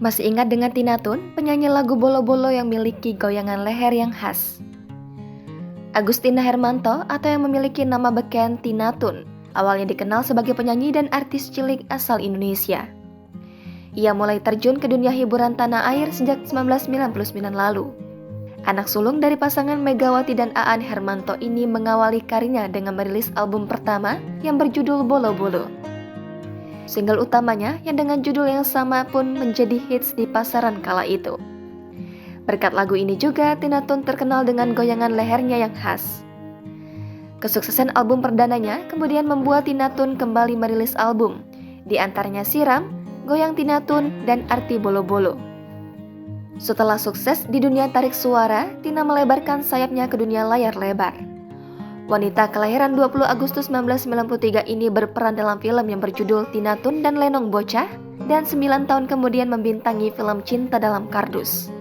Masih ingat dengan Tina Tun, penyanyi lagu bolo-bolo yang memiliki goyangan leher yang khas? Agustina Hermanto atau yang memiliki nama beken Tina Tun, awalnya dikenal sebagai penyanyi dan artis cilik asal Indonesia. Ia mulai terjun ke dunia hiburan tanah air sejak 1999 lalu. Anak sulung dari pasangan Megawati dan Aan Hermanto ini mengawali karirnya dengan merilis album pertama yang berjudul Bolo-Bolo. Single utamanya yang dengan judul yang sama pun menjadi hits di pasaran kala itu. Berkat lagu ini juga Tina Tun terkenal dengan goyangan lehernya yang khas. Kesuksesan album perdananya kemudian membuat Tina Tun kembali merilis album, di antaranya Siram, Goyang Tina Tun, dan Arti Bolo-Bolo. Setelah sukses di dunia tarik suara, Tina melebarkan sayapnya ke dunia layar lebar. Wanita kelahiran 20 Agustus 1993 ini berperan dalam film yang berjudul Tina Tun dan Lenong Bocah, dan 9 tahun kemudian membintangi film Cinta Dalam Kardus.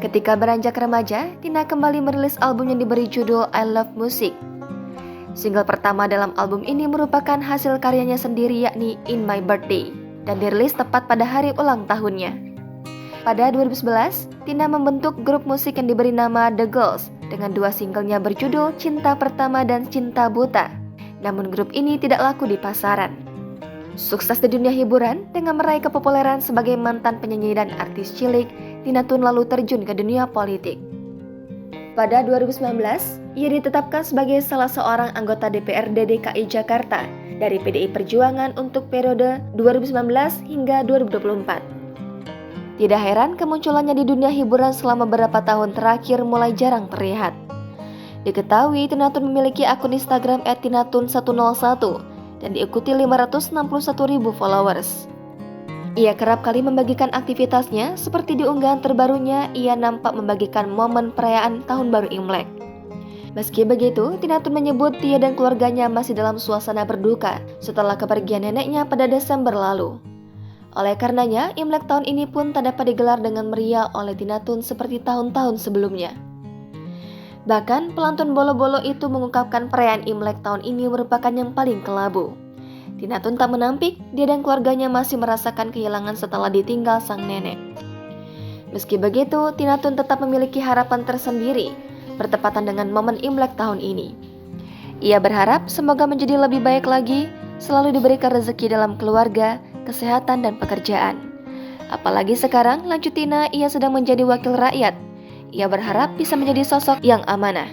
Ketika beranjak remaja, Tina kembali merilis album yang diberi judul I Love Music. Single pertama dalam album ini merupakan hasil karyanya sendiri, yakni In My Birthday, dan dirilis tepat pada hari ulang tahunnya. Pada 2011, Tina membentuk grup musik yang diberi nama The Girls dengan 2 singlenya berjudul Cinta Pertama dan Cinta Buta. Namun grup ini tidak laku di pasaran. Sukses di dunia hiburan dengan meraih kepopuleran sebagai mantan penyanyi dan artis cilik, Tina Tun lalu terjun ke dunia politik. Pada 2019, ia ditetapkan sebagai salah seorang anggota DPRD DKI Jakarta dari PDI Perjuangan untuk periode 2019 hingga 2024. Tidak heran kemunculannya di dunia hiburan selama beberapa tahun terakhir mulai jarang terlihat. Diketahui Tina Tun memiliki akun Instagram @tinatun101 dan diikuti 561.000 followers. Ia kerap kali membagikan aktivitasnya, seperti di unggahan terbarunya ia nampak membagikan momen perayaan Tahun Baru Imlek. Meski begitu, Tina Tun menyebut dia dan keluarganya masih dalam suasana berduka setelah kepergian neneknya pada Desember lalu. Oleh karenanya, Imlek tahun ini pun tak dapat digelar dengan meriah oleh Tina Tun seperti tahun-tahun sebelumnya. Bahkan, pelantun bolo-bolo itu mengungkapkan perayaan Imlek tahun ini merupakan yang paling kelabu. Tina Tun tak menampik, dia dan keluarganya masih merasakan kehilangan setelah ditinggal sang nenek. Meski begitu, Tina Tun tetap memiliki harapan tersendiri, bertepatan dengan momen Imlek tahun ini. Ia berharap semoga menjadi lebih baik lagi, selalu diberikan rezeki dalam keluarga, kesehatan, dan pekerjaan. Apalagi sekarang lanjut Tina ia sedang menjadi wakil rakyat. Ia berharap bisa menjadi sosok yang amanah.